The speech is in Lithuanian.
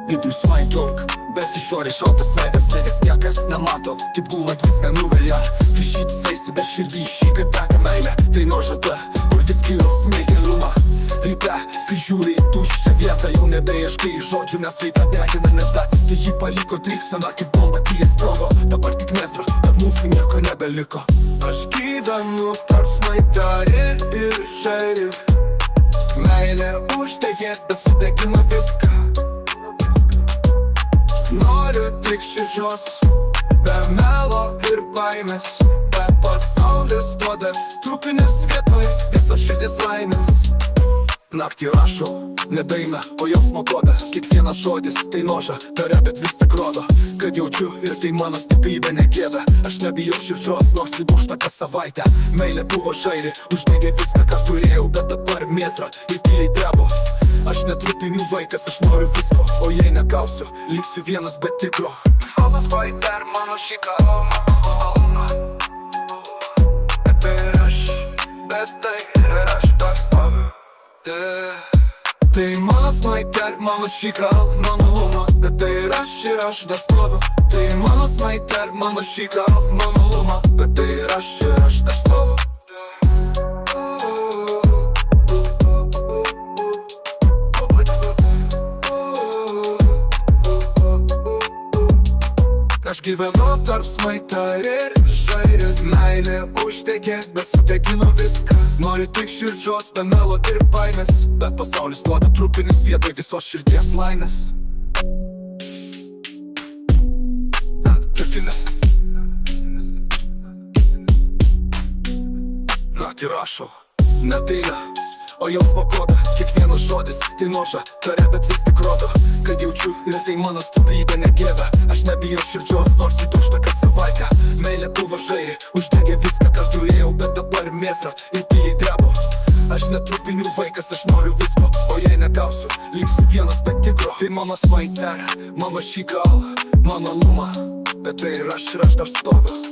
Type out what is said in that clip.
Vidus man daug, bet išorė šaltas veidas, niekas niekas nemato. Taip gula viską nuvelia, prišytis eisi, bet širdį šyka teka meilė. Tai nuožada, kur vis giliau smėgia rūma. Ryte, kai žiūri į tuščią vietą, jau nebeieškai žodžių, nes laida degina nedat. Tai jį paliko driksena kaip bomba, tyliai sprogo. Dabar tik mesra, kad mūsų nieko nebeliko. Aš gyvenu tarp smaitarį ir žairį. Meilė uždegė, bet sudegina viską. Noriu tik širdžios, be melo ir baimės. Bet pasaulis duoda trupinės vietoj, visas širdis laimės. Naktį rašau, ne dainą, o jausmo kodą. Kiekvienas žodis tai noža, tare, bet vis tik rodo, kad jaučiu ir tai mano stiprybė negėda. Aš nebijau širdžios, nors įdūžta kas savaitę. Meilė buvo žairi, uždegė viską, ką turėjau, bet dabar mėsra ir tyliai drebu. Aš netrupinių vaikas, aš noriu visko, o jei negausiu, liksiu vienas bet tikro. Kalbas per mano šyką, bet tai ir aš tas paviu. Tai mano smaiter, mano šykal, mano luma. Bet tai ir aš dar stoviu. Tai mano smaiter, mano šykal, mano luma. Bet tai ir aš dar stoviu. Aš gyvenu tarp smaitar ir žairį. Meilė uždegė, bet sudegino viską. Noriu tik širdžios, be melo ir baimės. Bet pasaulis duoda trupinis vietoj visos širdies laimės. Trupinis. Naktį rašau, ne daina, o jausmo kodą. Kiekvienas žodis tai noža, tare, bet vis tik rodo, kad jaučiu ir tai mano stiprybė negėda. Aš nebijau širdžios, nors įdūžta kas savaitę. Meilė buvo žairi, uždegė viską, ką turėjau, bet dabar mėsra ir tyliai drebu. Aš netrupinių vaikas, aš noriu visko, o jei negausiu, liksiu vienas bet tikro. Tai mano smaiter, mano šykal, mano luma. Bet tai ir aš dar stoviu.